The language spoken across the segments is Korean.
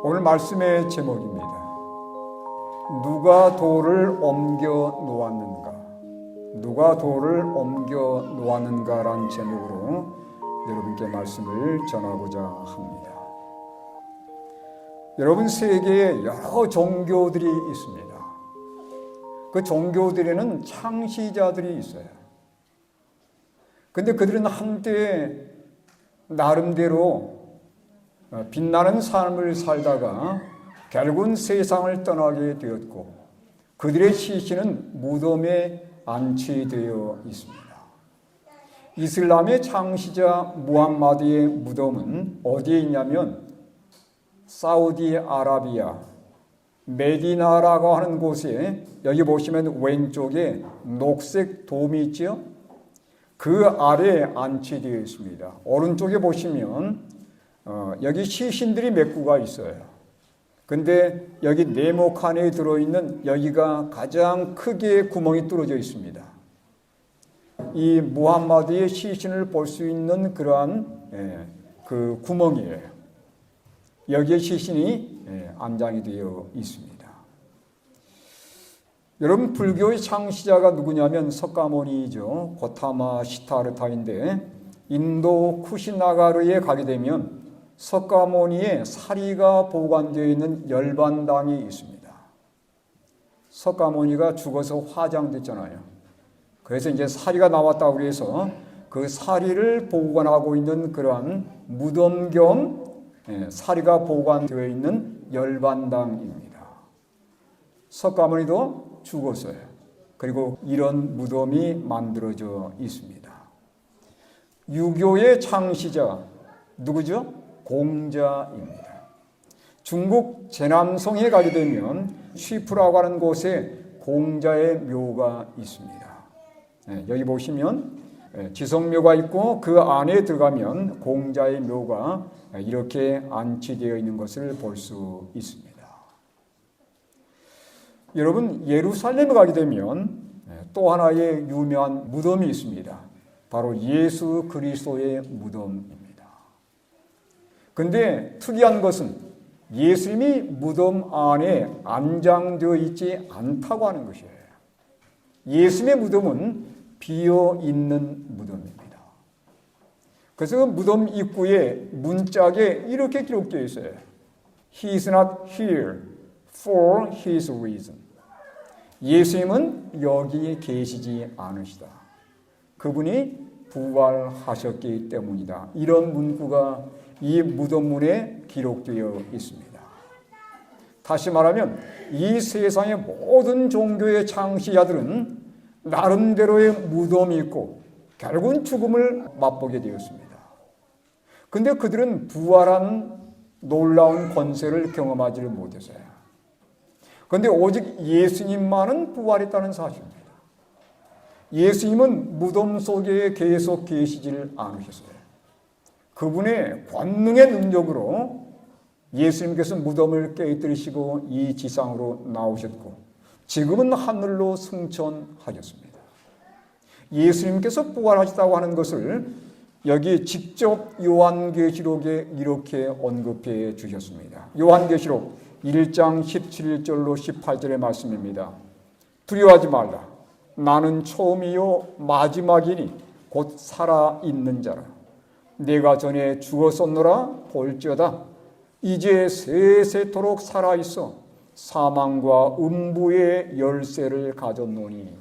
오늘 말씀의 제목입니다. 누가 돌을 옮겨 놓았는가? 누가 돌을 옮겨 놓았는가라는 제목으로 여러분께 말씀을 전하고자 합니다. 여러분, 세계에 여러 종교들이 있습니다. 그 종교들에는 창시자들이 있어요. 근데 그들은 한때 나름대로 빛나는 삶을 살다가 결국은 세상을 떠나게 되었고, 그들의 시신은 무덤에 안치되어 있습니다. 이슬람의 창시자 무함마드의 무덤은 어디에 있냐면 사우디아라비아 메디나라고 하는 곳에, 여기 보시면 왼쪽에 녹색 돔이 있죠? 그 아래에 안치되어 있습니다. 오른쪽에 보시면 여기 시신들이 몇 구가 있어요. 근데 여기 네모 칸에 들어있는 여기가 가장 크게 구멍이 뚫어져 있습니다. 이 무함마드의 시신을 볼 수 있는 그러한 그 구멍이에요. 여기에 시신이 안장이 되어 있습니다. 여러분, 불교의 창시자가 누구냐면 석가모니이죠. 고타마 시타르타인데, 인도 쿠시나가르에 가게 되면 석가모니의 사리가 보관되어 있는 열반당이 있습니다. 석가모니가 죽어서 화장됐잖아요. 그래서 이제 사리가 나왔다고 해서 그 사리를 보관하고 있는 그러한 무덤 겸 사리가 보관되어 있는 열반당입니다. 석가모니도 죽었어요. 그리고 이런 무덤이 만들어져 있습니다. 유교의 창시자 누구죠? 공자입니다. 중국 제남성에 가게 되면 쉬프라고 하는 곳에 공자의 묘가 있습니다. 여기 보시면 지성묘가 있고 그 안에 들어가면 공자의 묘가 이렇게 안치되어 있는 것을 볼 수 있습니다. 여러분, 예루살렘에 가게 되면 또 하나의 유명한 무덤이 있습니다. 바로 예수 그리스도의 무덤입니다. 근데 특이한 것은 예수님이 무덤 안에 안장되어 있지 않다고 하는 것이에요. 예수님의 무덤은 비어 있는 무덤입니다. 그래서 그 무덤 입구에 문짝에 이렇게 기록되어 있어요. He is not here for his reason. 예수님은 여기 계시지 않으시다. 그분이 부활하셨기 때문이다. 이런 문구가 이 무덤문에 기록되어 있습니다. 다시 말하면 이 세상의 모든 종교의 창시자들은 나름대로의 무덤이 있고 결국은 죽음을 맛보게 되었습니다. 근데 그들은 부활한 놀라운 권세를 경험하지를 못했어요. 그런데 오직 예수님만은 부활했다는 사실입니다. 예수님은 무덤 속에 계속 계시지를 않으셨어요. 그분의 권능의 능력으로 예수님께서 무덤을 깨뜨리시고 이 지상으로 나오셨고 지금은 하늘로 승천하셨습니다. 예수님께서 부활하셨다고 하는 것을 여기 직접 요한계시록에 이렇게 언급해 주셨습니다. 요한계시록 1장 17절로 18절의 말씀입니다. 두려워하지 말라. 나는 처음이요 마지막이니 곧 살아있는 자라. 내가 전에 죽었었노라 볼지어다 이제 세세토록 살아있어 사망과 음부의 열쇠를 가졌노니.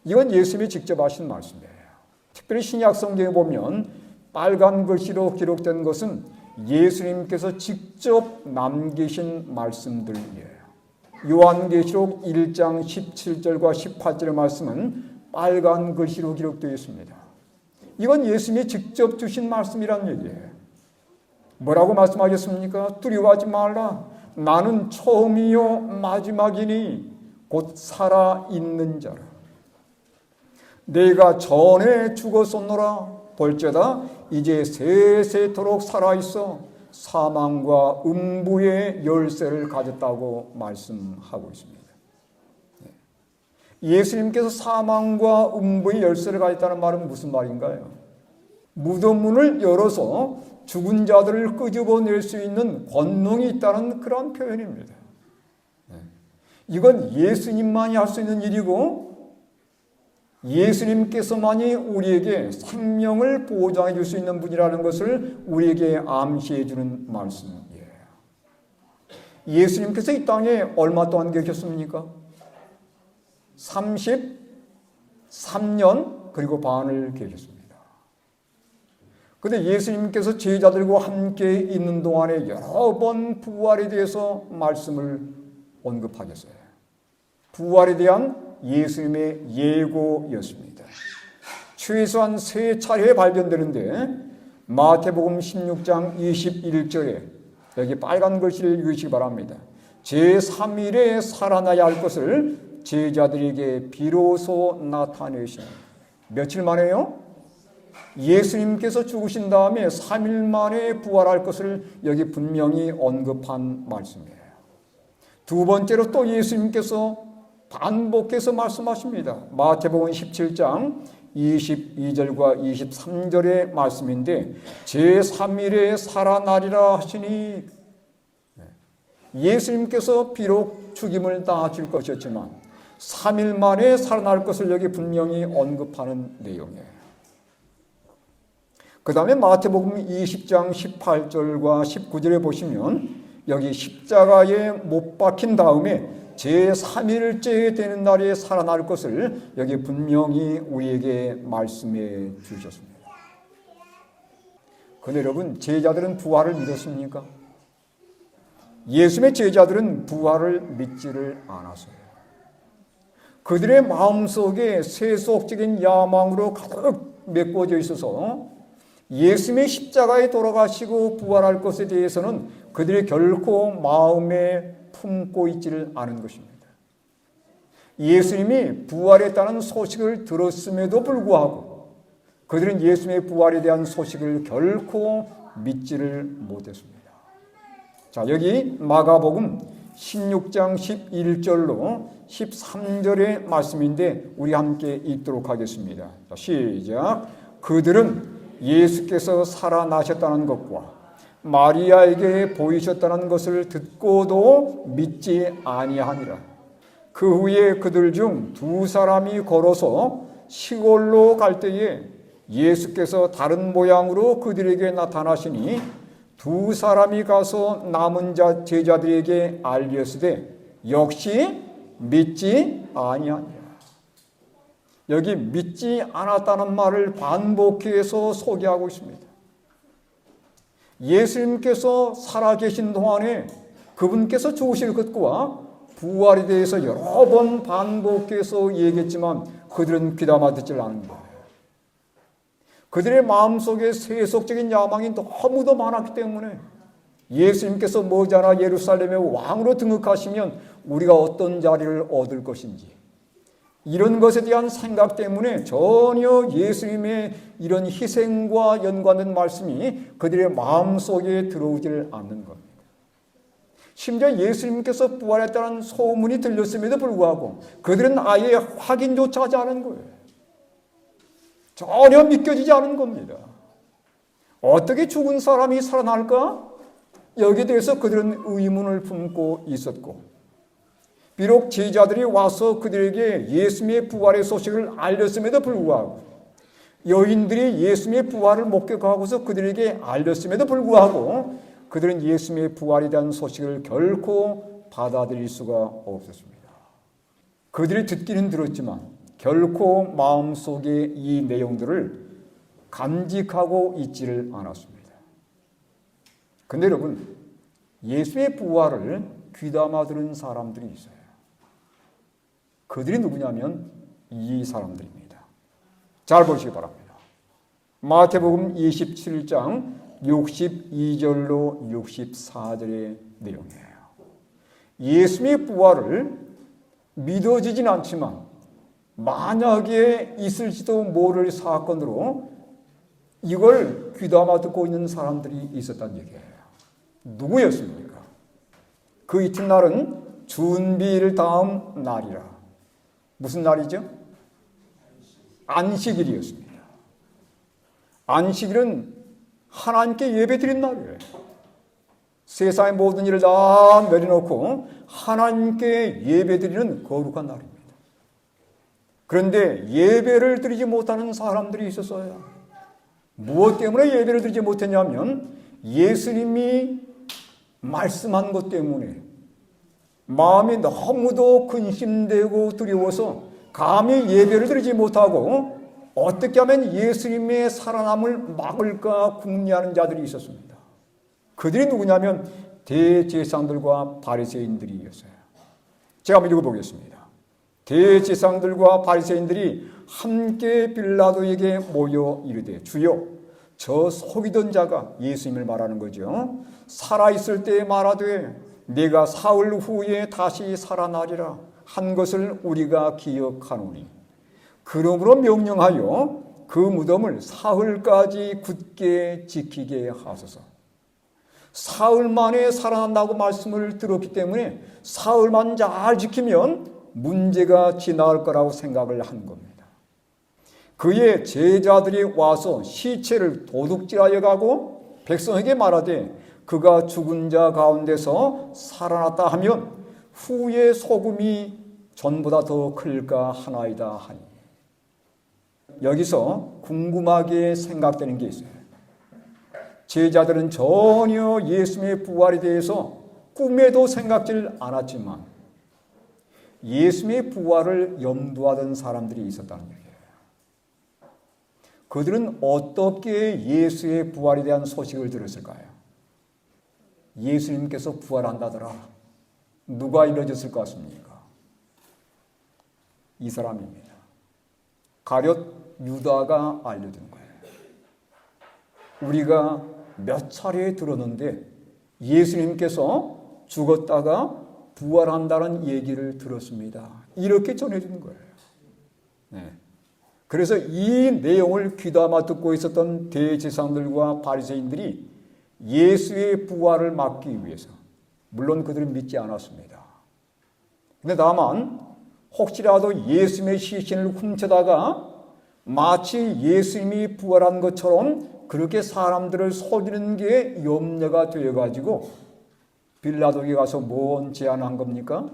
이건 예수님이 직접 하신 말씀이에요. 특별히 신약 성경에 보면 빨간 글씨로 기록된 것은 예수님께서 직접 남기신 말씀들이에요. 요한계시록 1장 17절과 18절의 말씀은 빨간 글씨로 기록되어 있습니다. 이건 예수님이 직접 주신 말씀이란 얘기예요. 뭐라고 말씀하셨습니까? 두려워하지 말라. 나는 처음이요 마지막이니 곧 살아있는 자라. 내가 전에 죽었었노라 볼지어다 이제 세세토록 살아있어 사망과 음부의 열쇠를 가졌다고 말씀하고 있습니다. 예수님께서 사망과 음부의 열쇠를 가졌다는 말은 무슨 말인가요? 무덤문을 열어서 죽은 자들을 끄집어낼 수 있는 권능이 있다는 그런 표현입니다. 이건 예수님만이 할 수 있는 일이고 예수님께서만이 우리에게 생명을 보장해 줄 수 있는 분이라는 것을 우리에게 암시해 주는 말씀이에요. 예수님께서 이 땅에 얼마 동안 계셨습니까? 33년 그리고 반을 계셨습니다. 그런데 예수님께서 제자들과 함께 있는 동안에 여러 번 부활에 대해서 말씀을 언급하셨어요. 부활에 대한 예수님의 예고였습니다. 최소한 3차례 발견되는데 마태복음 16장 21절에 여기 빨간 글씨를 읽으시기 바랍니다. 제3일에 살아나야 할 것을 제자들에게 비로소 나타내시니 며칠 만에요? 예수님께서 죽으신 다음에 3일 만에 부활할 것을 여기 분명히 언급한 말씀이에요. 두 번째로 또 예수님께서 반복해서 말씀하십니다. 마태복음 17장 22절과 23절의 말씀인데 제3일에 살아나리라 하시니 예수님께서 비록 죽임을 당하실 것이었지만 3일 만에 살아날 것을 여기 분명히 언급하는 내용이에요. 그 다음에 마태복음 20장 18절과 19절에 보시면 여기 십자가에 못 박힌 다음에 제3일째 되는 날에 살아날 것을 여기 분명히 우리에게 말씀해 주셨습니다. 그런데 여러분, 제자들은 부활을 믿었습니까? 예수님의 제자들은 부활을 믿지를 않았어요. 그들의 마음속에 세속적인 야망으로 가득 메꿔져 있어서 예수님의 십자가에 돌아가시고 부활할 것에 대해서는 그들이 결코 마음에 품고 있지를 않은 것입니다. 예수님이 부활했다는 소식을 들었음에도 불구하고 그들은 예수님의 부활에 대한 소식을 결코 믿지를 못했습니다. 자, 여기 마가복음 16장 11절로 13절의 말씀인데 우리 함께 읽도록 하겠습니다. 자, 시작. 그들은 예수께서 살아나셨다는 것과 마리아에게 보이셨다는 것을 듣고도 믿지 아니하니라. 그 후에 그들 중 2사람이 걸어서 시골로 갈 때에 예수께서 다른 모양으로 그들에게 나타나시니 2사람이 가서 남은 제자들에게 알렸으되 역시 믿지 아니하니라. 여기 믿지 않았다는 말을 반복해서 소개하고 있습니다. 예수님께서 살아계신 동안에 그분께서 죽으실 것과 부활에 대해서 여러 번 반복해서 얘기했지만 그들은 귀담아 듣질 않은 거예요. 그들의 마음속에 세속적인 야망이 너무도 많았기 때문에 예수님께서 머지않아 예루살렘의 왕으로 등극하시면 우리가 어떤 자리를 얻을 것인지 이런 것에 대한 생각 때문에 전혀 예수님의 이런 희생과 연관된 말씀이 그들의 마음속에 들어오질 않는 겁니다. 심지어 예수님께서 부활했다는 소문이 들렸음에도 불구하고 그들은 아예 확인조차 하지 않은 거예요. 전혀 믿겨지지 않은 겁니다. 어떻게 죽은 사람이 살아날까? 여기에 대해서 그들은 의문을 품고 있었고 비록 제자들이 와서 그들에게 예수님의 부활의 소식을 알렸음에도 불구하고 여인들이 예수님의 부활을 목격하고서 그들에게 알렸음에도 불구하고 그들은 예수님의 부활에 대한 소식을 결코 받아들일 수가 없었습니다. 그들이 듣기는 들었지만 결코 마음속에 이 내용들을 간직하고 있지를 않았습니다. 그런데 여러분, 예수의 부활을 귀담아 들은 사람들이 있어요. 그들이 누구냐면 이 사람들입니다. 잘 보시기 바랍니다. 마태복음 27장 62절로 64절의 내용이에요. 예수님의 부활을 믿어지진 않지만 만약에 있을지도 모를 사건으로 이걸 귀담아 듣고 있는 사람들이 있었다는 얘기예요. 누구였습니까? 그 이튿날은 준비일 다음 날이라. 무슨 날이죠? 안식일이었습니다. 안식일은 하나님께 예배드린 날이에요. 세상의 모든 일을 다 내려놓고 하나님께 예배드리는 거룩한 날입니다. 그런데 예배를 드리지 못하는 사람들이 있었어요. 무엇 때문에 예배를 드리지 못했냐면 예수님이 말씀한 것 때문에 마음이 너무도 근심되고 두려워서 감히 예배를 드리지 못하고 어떻게 하면 예수님의 살아남을 막을까 궁리하는 자들이 있었습니다. 그들이 누구냐면 대제사장들과 바리새인들이었어요. 제가 한번 읽어보겠습니다. 대제사장들과 바리새인들이 함께 빌라도에게 모여 이르되 주여 저 속이던 자가 예수님을 말하는 거죠. 살아있을 때 말하되 내가 사흘 후에 다시 살아나리라 한 것을 우리가 기억하노니 그러므로 명령하여 그 무덤을 사흘까지 굳게 지키게 하소서. 사흘 만에 살아난다고 말씀을 들었기 때문에 사흘만 잘 지키면 문제가 지나갈 거라고 생각을 한 겁니다. 그의 제자들이 와서 시체를 도둑질하여 가고 백성에게 말하되 그가 죽은 자 가운데서 살아났다 하면 후에 소금이 전보다 더 클까 하나이다 하니. 여기서 궁금하게 생각되는 게 있어요. 제자들은 전혀 예수님의 부활에 대해서 꿈에도 생각질 않았지만 예수님의 부활을 염두하던 사람들이 있었다는 얘기예요. 그들은 어떻게 예수의 부활에 대한 소식을 들었을까요? 예수님께서 부활한다더라. 누가 이뤄졌을 것 같습니까? 이 사람입니다. 가룟 유다가 알려준 거예요. 우리가 몇 차례 들었는데 예수님께서 죽었다가 부활한다는 얘기를 들었습니다. 이렇게 전해주는 거예요. 네. 그래서 이 내용을 귀담아 듣고 있었던 대제사장들과 바리새인들이 예수의 부활을 막기 위해서, 물론 그들은 믿지 않았습니다. 근데 다만 혹시라도 예수님의 시신을 훔쳐다가 마치 예수님이 부활한 것처럼 그렇게 사람들을 속이는 게 염려가 되어가지고 빌라도에게 가서 뭔 제안을 한 겁니까?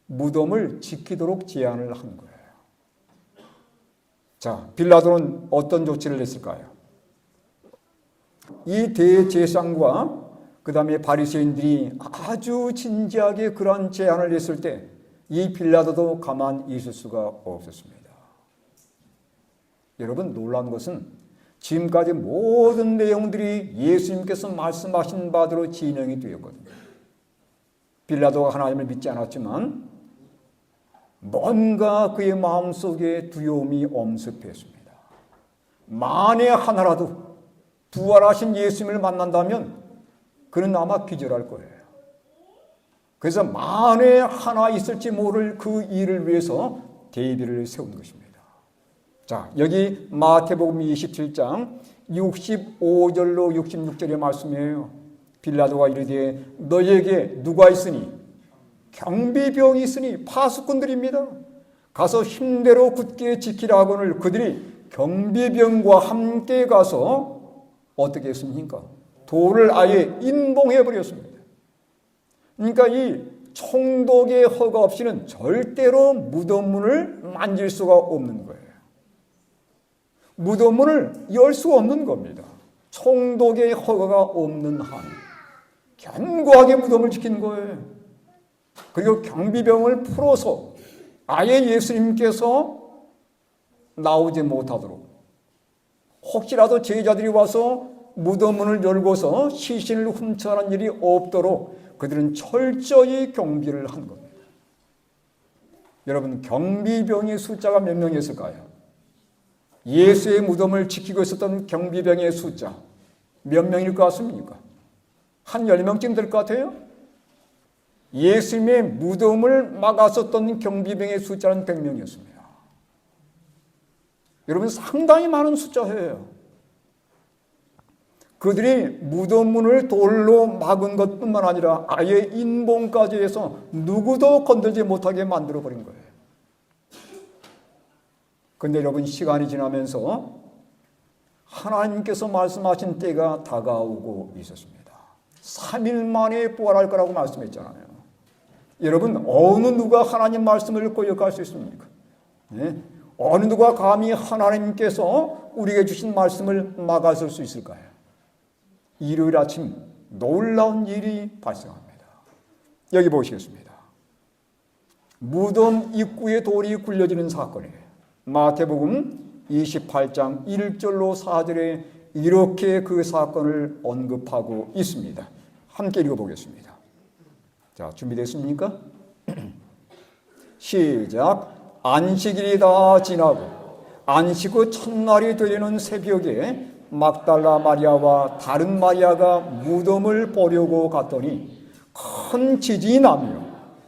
무덤을 지키도록 제안을 한 거예요. 자, 빌라도는 어떤 조치를 했을까요? 이 대제사장과 그 다음에 바리새인들이 아주 진지하게 그러한 제안을 했을 때 이 빌라도도 가만히 있을 수가 없었습니다. 여러분, 놀라운 것은 지금까지 모든 내용들이 예수님께서 말씀하신 바대로 진행이 되었거든요. 빌라도가 하나님을 믿지 않았지만 뭔가 그의 마음속에 두려움이 엄습했습니다. 만에 하나라도 부활하신 예수님을 만난다면 그는 아마 기절할 거예요. 그래서 만에 하나 있을지 모를 그 일을 위해서 대비를 세운 것입니다. 자, 여기 마태복음 27장 65절로 66절의 말씀이에요. 빌라도가 이르되 너희에게 누가 있으니? 경비병이 있으니 파수꾼들입니다. 가서 힘대로 굳게 지키라 하거늘 그들이 경비병과 함께 가서 어떻게 했습니까? 돌을 아예 인봉해 버렸습니다. 그러니까 이 총독의 허가 없이는 절대로 무덤문을 만질 수가 없는 거예요. 무덤문을 열 수가 없는 겁니다. 총독의 허가가 없는 한 견고하게 무덤을 지킨 거예요. 그리고 경비병을 풀어서 아예 예수님께서 나오지 못하도록, 혹시라도 제자들이 와서 무덤문을 열고서 시신을 훔쳐가는 일이 없도록 그들은 철저히 경비를 한 겁니다. 여러분, 경비병의 숫자가 몇 명이었을까요? 예수의 무덤을 지키고 있었던 경비병의 숫자 몇 명일 것 같습니까? 한 10명쯤 될 것 같아요? 예수님의 무덤을 막았었던 경비병의 숫자는 100명이었습니다. 여러분, 상당히 많은 숫자예요. 그들이 무덤문을 돌로 막은 것뿐만 아니라 아예 인봉까지 해서 누구도 건들지 못하게 만들어버린 거예요. 그런데 여러분, 시간이 지나면서 하나님께서 말씀하신 때가 다가오고 있었습니다. 3일 만에 부활할 거라고 말씀했잖아요. 여러분, 어느 누가 하나님 말씀을 거역할 수 있습니까? 네? 어느 누가 감히 하나님께서 우리에게 주신 말씀을 막아설 수 있을까요? 일요일 아침 놀라운 일이 발생합니다. 여기 보시겠습니다. 무덤 입구에 돌이 굴려지는 사건이에요. 마태복음 28장 1절로 4절에 이렇게 그 사건을 언급하고 있습니다. 함께 읽어보겠습니다. 자, 준비됐습니까? 시작. 안식일이 다 지나고 안식 후 첫날이 되려는 새벽에 막달라 마리아와 다른 마리아가 무덤을 보려고 갔더니 큰 지진이 나며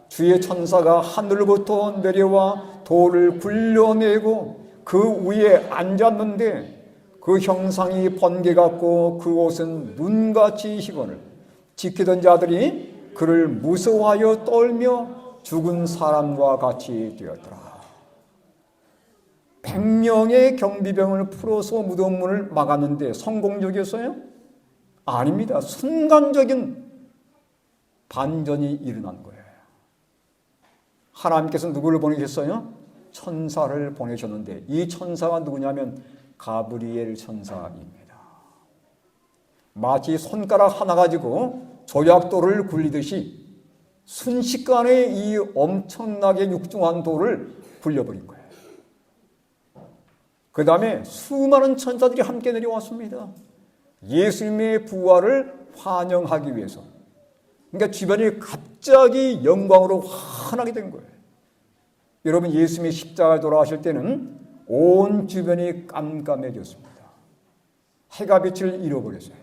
주의 천사가 하늘로부터 내려와 돌을 굴려내고 그 위에 앉았는데 그 형상이 번개 같고 그 옷은 눈같이 희거늘 지키던 자들이 그를 무서워하여 떨며 죽은 사람과 같이 되었더라. 100명의 경비병을 풀어서 무덤문을 막았는데 성공적이었어요? 아닙니다. 순간적인 반전이 일어난 거예요. 하나님께서 누구를 보내셨어요? 천사를 보내셨는데 이 천사가 누구냐면 가브리엘 천사입니다. 마치 손가락 하나 가지고 조약돌을 굴리듯이 순식간에 이 엄청나게 육중한 돌을 굴려버린 거예요. 그 다음에 수많은 천사들이 함께 내려왔습니다. 예수님의 부활을 환영하기 위해서. 그러니까 주변이 갑자기 영광으로 환하게 된 거예요. 여러분, 예수님이 십자가에 돌아가실 때는 온 주변이 깜깜해졌습니다. 해가 빛을 잃어버렸어요.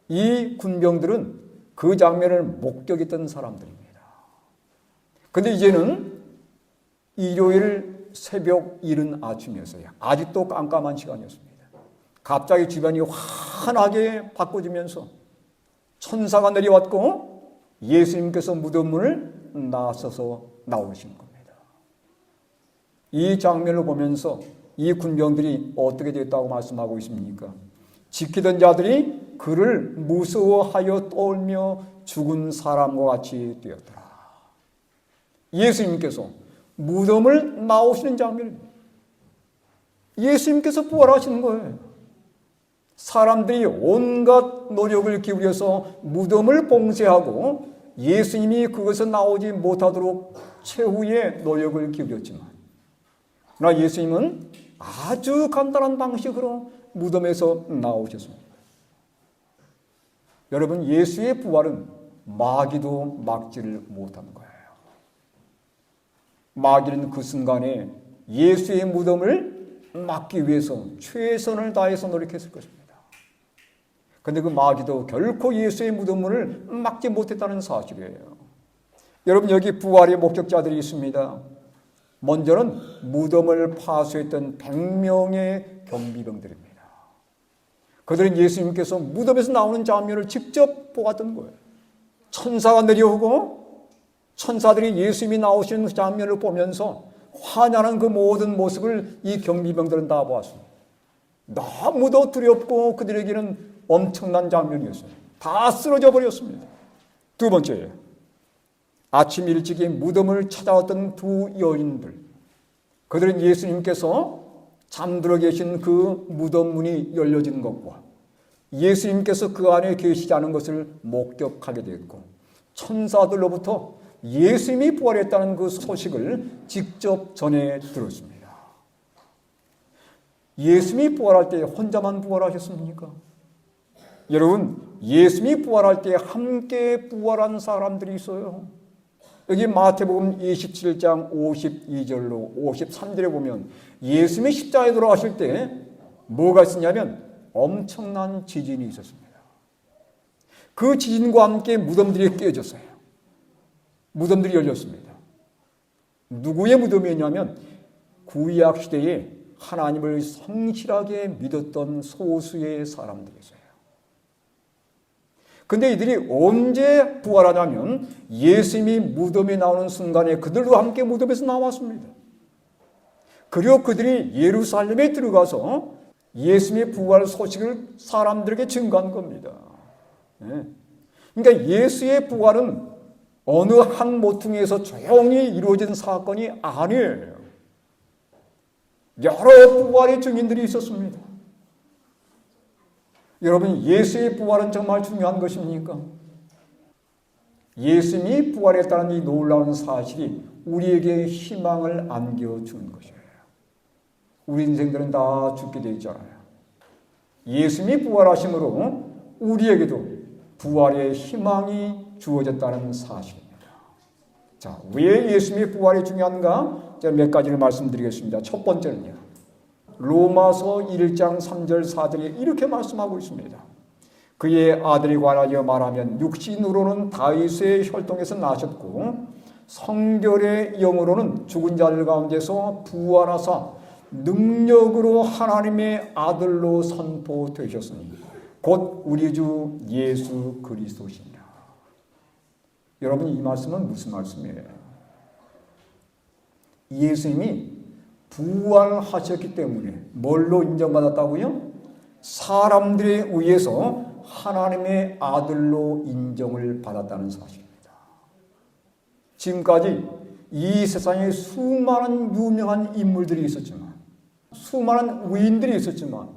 이 군병들은 그 장면을 목격했던 사람들입니다. 그런데 이제는 일요일 새벽 이른 아침이었어요. 아직도 깜깜한 시간이었습니다. 갑자기 주변이 환하게 바꿔지면서 천사가 내려왔고 예수님께서 무덤문을 나서서 나오신 겁니다. 이 장면을 보면서 이 군병들이 어떻게 됐다고 말씀하고 있습니까? 지키던 자들이 그를 무서워하여 떨며 죽은 사람과 같이 되었더라. 예수님께서 무덤을 나오시는 장면입니다. 예수님께서 부활하시는 거예요. 사람들이 온갖 노력을 기울여서 무덤을 봉쇄하고 예수님이 그것을 나오지 못하도록 최후의 노력을 기울였지만 그러나 예수님은 아주 간단한 방식으로 무덤에서 나오셨습니다. 여러분, 예수의 부활은 마귀도 막지를 못하는 거예요. 마귀는 그 순간에 예수의 무덤을 막기 위해서 최선을 다해서 노력했을 것입니다. 그런데 그 마귀도 결코 예수의 무덤문을 막지 못했다는 사실이에요. 여러분, 여기 부활의 목격자들이 있습니다. 먼저는 무덤을 파수했던 100명의 경비병들입니다. 그들은 예수님께서 무덤에서 나오는 장면을 직접 보았던 거예요. 천사가 내려오고 천사들이 예수님이 나오시는 장면을 보면서 환연한 그 모든 모습을 이 경비병들은 다 보았습니다. 너무도 두렵고 그들에게는 엄청난 장면이었어요. 다 쓰러져 버렸습니다. 두 번째예요. 아침 일찍이 무덤을 찾아왔던 두 여인들. 그들은 예수님께서 잠들어 계신 그 무덤 문이 열려진 것과 예수님께서 그 안에 계시지 않은 것을 목격하게 됐고 천사들로부터 예수님이 부활했다는 그 소식을 직접 전해 들었습니다. 예수님이 부활할 때 혼자만 부활하셨습니까? 여러분, 예수님이 부활할 때 함께 부활한 사람들이 있어요. 여기 마태복음 27장 52절로 53절에 보면 예수님이 십자가에 돌아가실 때 뭐가 있었냐면 엄청난 지진이 있었습니다. 그 지진과 함께 무덤들이 깨졌어요. 무덤들이 열렸습니다. 누구의 무덤이었냐면 구약 시대에 하나님을 성실하게 믿었던 소수의 사람들이었어요. 근데 이들이 언제 부활하냐면 예수님이 무덤에 나오는 순간에 그들도 함께 무덤에서 나왔습니다. 그리고 그들이 예루살렘에 들어가서 예수님의 부활 소식을 사람들에게 증거한 겁니다. 그러니까 예수의 부활은 어느 한 모퉁이에서 조용히 이루어진 사건이 아니에요. 여러 부활의 증인들이 있었습니다. 여러분, 예수의 부활은 정말 중요한 것입니까? 예수님이 부활했다는 이 놀라운 사실이 우리에게 희망을 안겨주는 것이에요. 우리 인생들은 다 죽게 되어 있잖아요. 예수님이 부활하심으로 우리에게도 부활의 희망이 주어졌다는 사실입니다. 자, 왜 예수님의 부활이 중요한가? 제가 몇 가지를 말씀드리겠습니다. 첫 번째는요, 로마서 1장 3절 4절에 이렇게 말씀하고 있습니다. 그의 아들에 관하여 말하면 육신으로는 다윗의 혈통에서 나셨고 성결의 영으로는 죽은 자들 가운데서 부활하사 능력으로 하나님의 아들로 선포되셨으니 곧 우리 주 예수 그리스도시니라. 여러분, 이 말씀은 무슨 말씀이에요? 예수님이 부활하셨기 때문에 뭘로 인정받았다고요? 사람들에 의해서 하나님의 아들로 인정을 받았다는 사실입니다. 지금까지 이 세상에 수많은 유명한 인물들이 있었지만, 수많은 의인들이 있었지만,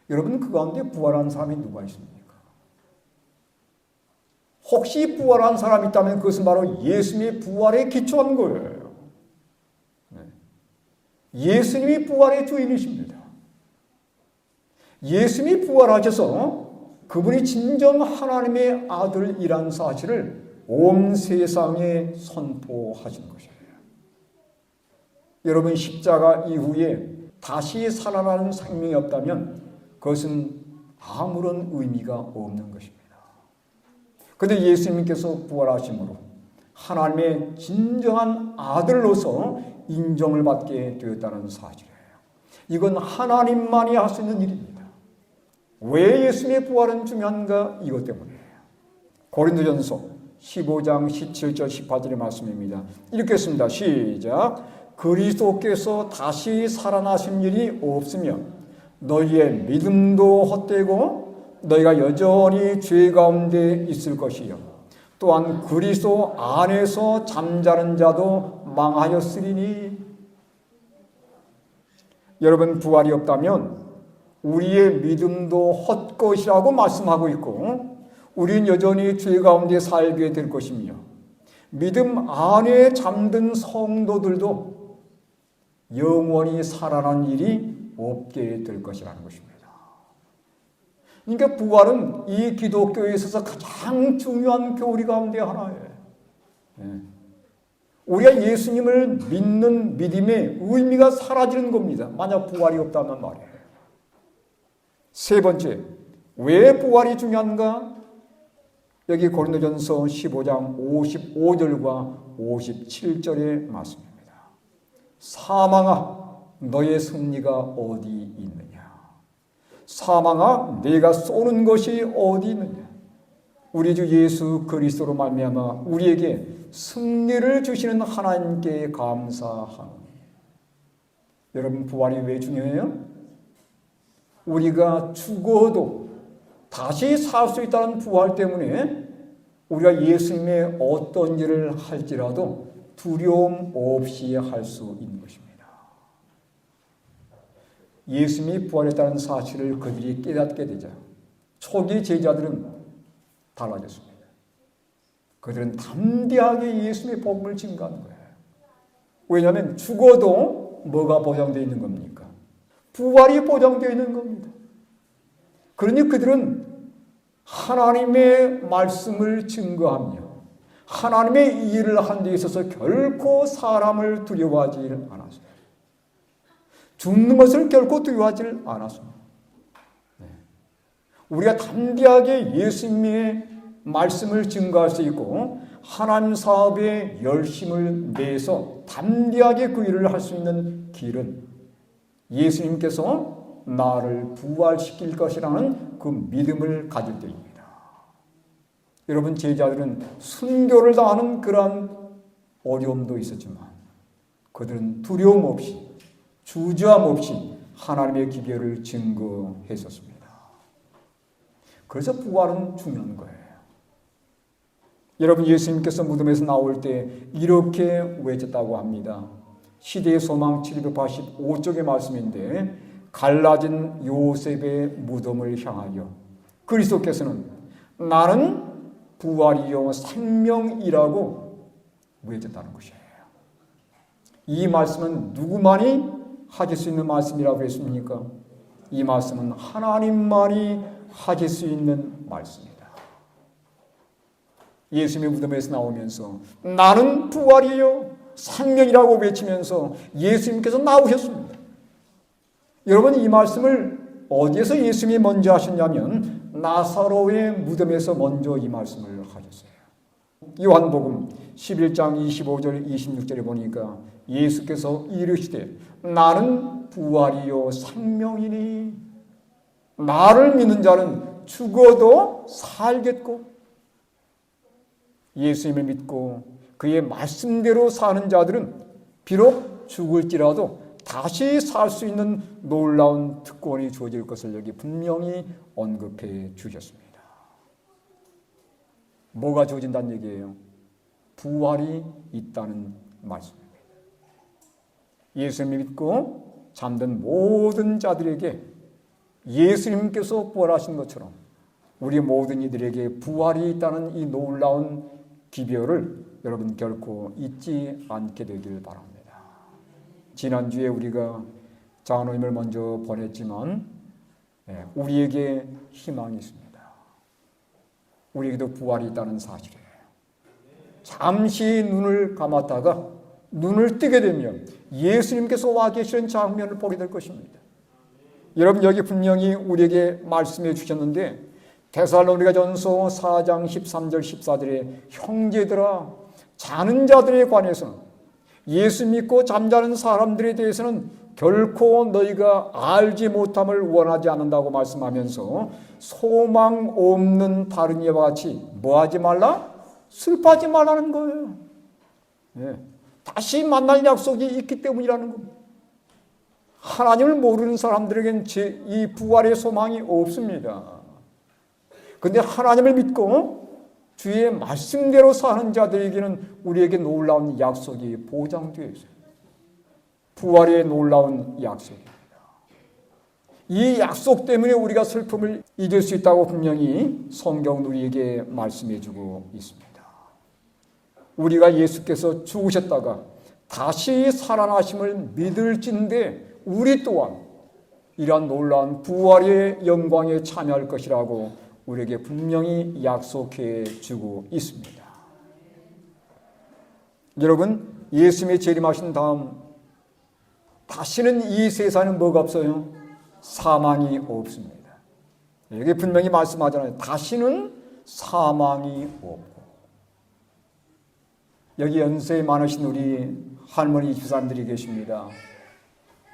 여러분, 그 가운데 부활한 사람이 누가 있습니까? 혹시 부활한 사람이 있다면 그것은 바로 예수님의 부활에 기초한 거예요. 예수님이 부활의 주인이십니다. 예수님이 부활하셔서 그분이 진정 하나님의 아들이란 사실을 온 세상에 선포하신 것이에요. 여러분, 십자가 이후에 다시 살아나는 생명이 없다면 그것은 아무런 의미가 없는 것입니다. 그런데 예수님께서 부활하심으로 하나님의 진정한 아들로서 인정을 받게 되었다는 사실이에요. 이건 하나님만이 할 수 있는 일입니다. 왜 예수님의 부활은 중요한가? 이것 때문이에요. 고린도전서 15장 17절 18절의 말씀입니다. 읽겠습니다. 시작. 그리스도께서 다시 살아나신 일이 없으며 너희의 믿음도 헛되고 너희가 여전히 죄 가운데 있을 것이요 또한 그리스도 안에서 잠자는 자도 망하였으리니. 여러분, 부활이 없다면 우리의 믿음도 헛것이라고 말씀하고 있고 우리는 여전히 죄 가운데 살게 될 것이며 믿음 안에 잠든 성도들도 영원히 살아난 일이 없게 될 것이라는 것입니다. 그러니까 부활은 이 기독교에 있어서 가장 중요한 교리 가운데 하나예요. 우리가 예수님을 믿는 믿음의 의미가 사라지는 겁니다. 만약 부활이 없다면 말이에요. 세 번째, 왜 부활이 중요한가? 여기 고린도전서 15장 55절과 57절의 말씀입니다. 사망아, 너의 승리가 어디 있느냐? 사망아, 내가 쏘는 것이 어디 있느냐? 우리 주 예수 그리스도로 말미암아 우리에게 승리를 주시는 하나님께 감사하노니. 여러분, 부활이 왜 중요해요? 우리가 죽어도 다시 살 수 있다는 부활 때문에 우리가 예수님의 어떤 일을 할지라도 두려움 없이 할 수 있는 것입니다. 예수님이 부활했다는 사실을 그들이 깨닫게 되자 초기 제자들은 달라졌습니다. 그들은 담대하게 예수님의 복음을 증거하는 거예요. 왜냐하면 죽어도 뭐가 보장되어 있는 겁니까? 부활이 보장되어 있는 겁니다. 그러니 그들은 하나님의 말씀을 증거하며 하나님의 일을 하는 데 있어서 결코 사람을 두려워하지 않았어요. 죽는 것을 결코 두려워하지 않았습니다. 우리가 담대하게 예수님의 말씀을 증거할 수 있고 하나님 사업에 열심을 내서 담대하게 그 일을 할 수 있는 길은 예수님께서 나를 부활시킬 것이라는 그 믿음을 가질 때입니다. 여러분, 제자들은 순교를 당하는 그러한 어려움도 있었지만 그들은 두려움 없이 주저함 없이 하나님의 기별을 증거했었습니다. 그래서 부활은 중요한 거예요. 여러분, 예수님께서 무덤에서 나올 때 이렇게 외쳤다고 합니다. 시대의 소망 785쪽의 말씀인데, 갈라진 요셉의 무덤을 향하여 그리스도께서는 나는 부활이요 생명이라고 외쳤다는 것이에요. 이 말씀은 누구만이 하실 수 있는 말씀이라고 했습니까? 이 말씀은 하나님만이 하실 수 있는 말씀입니다. 예수님의 무덤에서 나오면서 나는 부활이요 생명이라고 외치면서 예수님께서 나오셨습니다. 여러분, 이 말씀을 어디에서 예수님이 먼저 하셨냐면 나사로의 무덤에서 먼저 이 말씀을 하셨어요. 요한복음 11장 25절 26절에 보니까 예수께서 이르시되 나는 부활이요 생명이니 나를 믿는 자는 죽어도 살겠고, 예수님을 믿고 그의 말씀대로 사는 자들은 비록 죽을지라도 다시 살 수 있는 놀라운 특권이 주어질 것을 여기 분명히 언급해 주셨습니다. 뭐가 주어진다는 얘기예요? 부활이 있다는 말씀입니다. 예수님을 믿고 잠든 모든 자들에게 예수님께서 부활하신 것처럼 우리 모든 이들에게 부활이 있다는 이 놀라운 기별을 여러분 결코 잊지 않게 되길 바랍니다. 지난주에 우리가 장로님을 먼저 보냈지만 우리에게 희망이 있습니다. 우리에게도 부활이 있다는 사실이에요. 잠시 눈을 감았다가 눈을 뜨게 되면 예수님께서 와 계시는 장면을 보게 될 것입니다. 여러분, 여기 분명히 우리에게 말씀해 주셨는데 데살로니가전서 4장 13절 14절에 형제들아, 자는 자들에 관해서는, 예수 믿고 잠자는 사람들에 대해서는 결코 너희가 알지 못함을 원하지 않는다고 말씀하면서 소망 없는 다른 이와 같이 뭐하지 말라? 슬퍼하지 말라는 거예요. 다시 만날 약속이 있기 때문이라는 겁니다. 하나님을 모르는 사람들에게는 이 부활의 소망이 없습니다. 그런데 하나님을 믿고 주의 말씀대로 사는 자들에게는 우리에게 놀라운 약속이 보장되어 있어요. 부활의 놀라운 약속입니다. 이 약속 때문에 우리가 슬픔을 잊을 수 있다고 분명히 성경은 우리에게 말씀해 주고 있습니다. 우리가 예수께서 죽으셨다가 다시 살아나심을 믿을진데 우리 또한 이러한 놀라운 부활의 영광에 참여할 것이라고 우리에게 분명히 약속해 주고 있습니다. 여러분, 예수님이 재림하신 다음 다시는 이 세상에는 뭐가 없어요? 사망이 없습니다. 여기 분명히 말씀하잖아요. 다시는 사망이 없고. 여기 연세 많으신 우리 할머니 집사님들이 계십니다.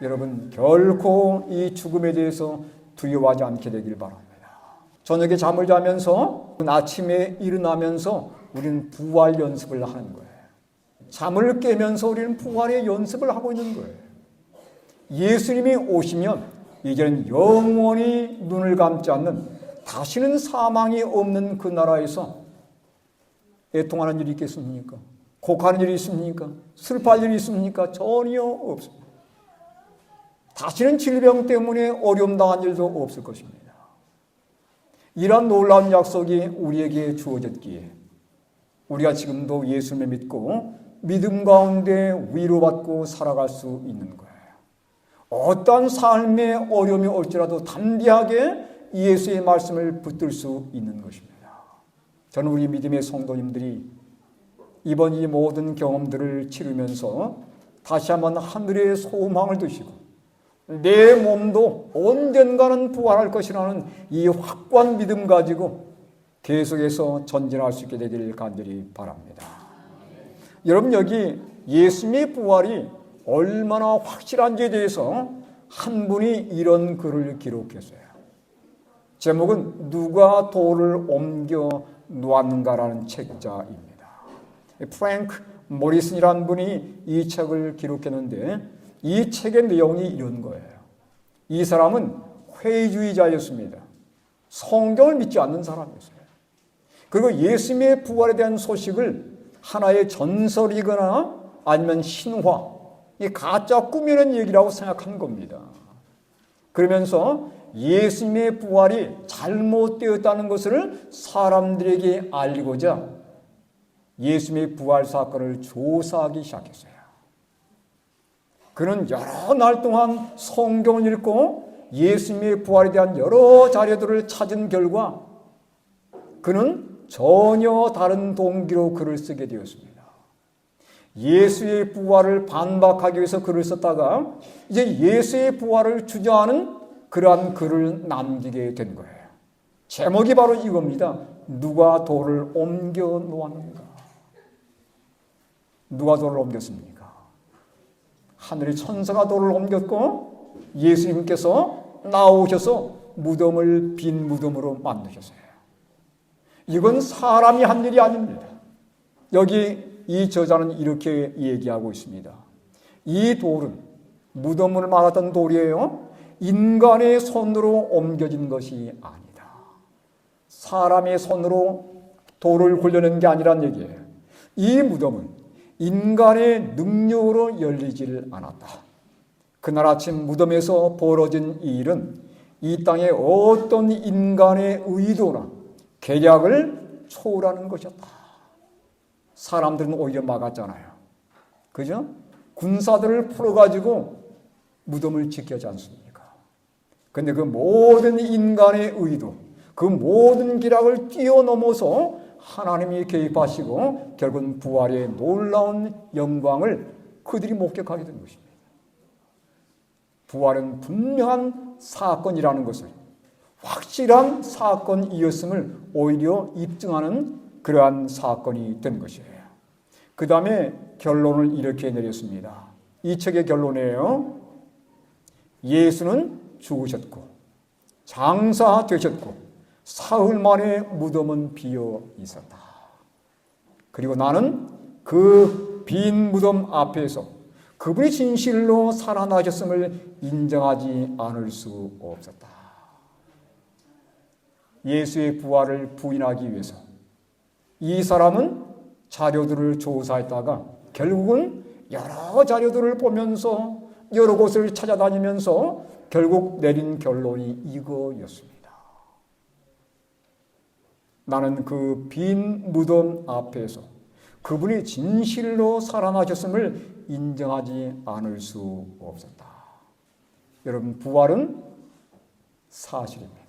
여러분, 결코 이 죽음에 대해서 두려워하지 않게 되길 바랍니다. 저녁에 잠을 자면서 아침에 일어나면서 우리는 부활 연습을 하는 거예요. 잠을 깨면서 우리는 부활의 연습을 하고 있는 거예요. 예수님이 오시면 이제는 영원히 눈을 감지 않는, 다시는 사망이 없는 그 나라에서 애통하는 일이 있겠습니까? 곡하는 일이 있습니까? 슬퍼할 일이 있습니까? 전혀 없습니다. 다시는 질병 때문에 어려움 당한 일도 없을 것입니다. 이러한 놀라운 약속이 우리에게 주어졌기에 우리가 지금도 예수님을 믿고 믿음 가운데 위로받고 살아갈 수 있는 거예요. 어떠한 삶의 어려움이 올지라도 담대하게 예수의 말씀을 붙들 수 있는 것입니다. 저는 우리 믿음의 성도님들이 이번 이 모든 경험들을 치르면서 다시 한번 하늘의 소망을 두시고 내 몸도 언젠가는 부활할 것이라는 이 확고한 믿음 가지고 계속해서 전진할 수 있게 되기를 간절히 바랍니다. 여러분, 여기 예수님의 부활이 얼마나 확실한지에 대해서 한 분이 이런 글을 기록했어요. 제목은 누가 돌을 옮겨 놓았는가라는 책자입니다. 프랭크 모리슨이라는 분이 이 책을 기록했는데 이 책의 내용이 이런 거예요. 이 사람은 회의주의자였습니다. 성경을 믿지 않는 사람이었어요. 그리고 예수님의 부활에 대한 소식을 하나의 전설이거나 아니면 신화, 이 가짜 꾸미는 얘기라고 생각한 겁니다. 그러면서 예수님의 부활이 잘못되었다는 것을 사람들에게 알리고자 예수님의 부활 사건을 조사하기 시작했어요. 그는 여러 날 동안 성경을 읽고 예수님의 부활에 대한 여러 자료들을 찾은 결과 그는 전혀 다른 동기로 글을 쓰게 되었습니다. 예수의 부활을 반박하기 위해서 글을 썼다가 이제 예수의 부활을 주장하는 그러한 글을 남기게 된 거예요. 제목이 바로 이겁니다. 누가 돌을 옮겨 놓았는가? 누가 돌을 옮겼습니까? 하늘의 천사가 돌을 옮겼고 예수님께서 나오셔서 무덤을 빈 무덤으로 만드셨어요. 이건 사람이 한 일이 아닙니다. 여기 이 저자는 이렇게 얘기하고 있습니다. 이 돌은 무덤을 말하던 돌이에요. 인간의 손으로 옮겨진 것이 아니다. 사람의 손으로 돌을 굴려낸 게 아니란 얘기예요. 이 무덤은 인간의 능력으로 열리질 않았다. 그날 아침 무덤에서 벌어진 이 일은 이 땅에 어떤 인간의 의도나 계략을 초월하는 것이었다. 사람들은 오히려 막았잖아요. 그죠? 군사들을 풀어가지고 무덤을 지키지 않습니까? 근데 그 모든 인간의 의도, 그 모든 기락을 뛰어넘어서 하나님이 개입하시고 결국은 부활의 놀라운 영광을 그들이 목격하게 된 것입니다. 부활은 분명한 사건이라는 것을, 확실한 사건이었음을 오히려 입증하는 그러한 사건이 된 것이에요. 그 다음에 결론을 이렇게 내렸습니다. 이 책의 결론이에요. 예수는 죽으셨고 장사되셨고 사흘 만에 무덤은 비어 있었다. 그리고 나는 그 빈 무덤 앞에서 그분이 진실로 살아나셨음을 인정하지 않을 수 없었다. 예수의 부활을 부인하기 위해서 이 사람은 자료들을 조사했다가 결국은 여러 자료들을 보면서 여러 곳을 찾아다니면서 결국 내린 결론이 이거였습니다. 나는 그 빈 무덤 앞에서 그분이 진실로 살아나셨음을 인정하지 않을 수 없었다. 여러분, 부활은 사실입니다.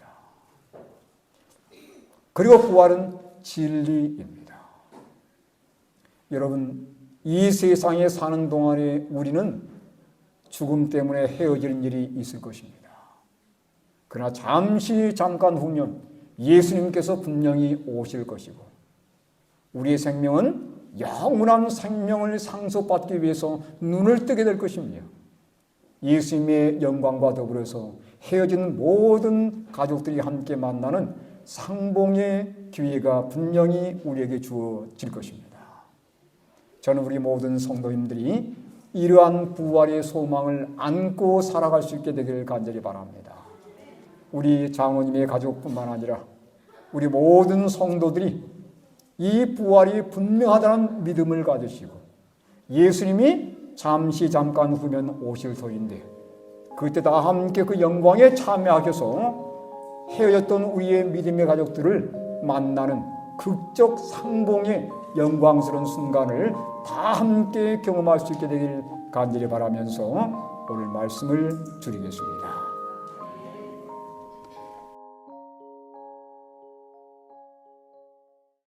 그리고 부활은 진리입니다. 여러분, 이 세상에 사는 동안에 우리는 죽음 때문에 헤어지는 일이 있을 것입니다. 그러나 잠깐 후면 예수님께서 분명히 오실 것이고 우리의 생명은 영원한 생명을 상속받기 위해서 눈을 뜨게 될 것입니다. 예수님의 영광과 더불어서 헤어진 모든 가족들이 함께 만나는 상봉의 기회가 분명히 우리에게 주어질 것입니다. 저는 우리 모든 성도님들이 이러한 부활의 소망을 안고 살아갈 수 있게 되기를 간절히 바랍니다. 우리 장로님의 가족뿐만 아니라 우리 모든 성도들이 이 부활이 분명하다는 믿음을 가지시고 예수님이 잠깐 후면 오실 터인데 그때 다 함께 그 영광에 참여하셔서 헤어졌던 우리의 믿음의 가족들을 만나는 극적 상봉의 영광스러운 순간을 다 함께 경험할 수 있게 되길 간절히 바라면서 오늘 말씀을 드리겠습니다.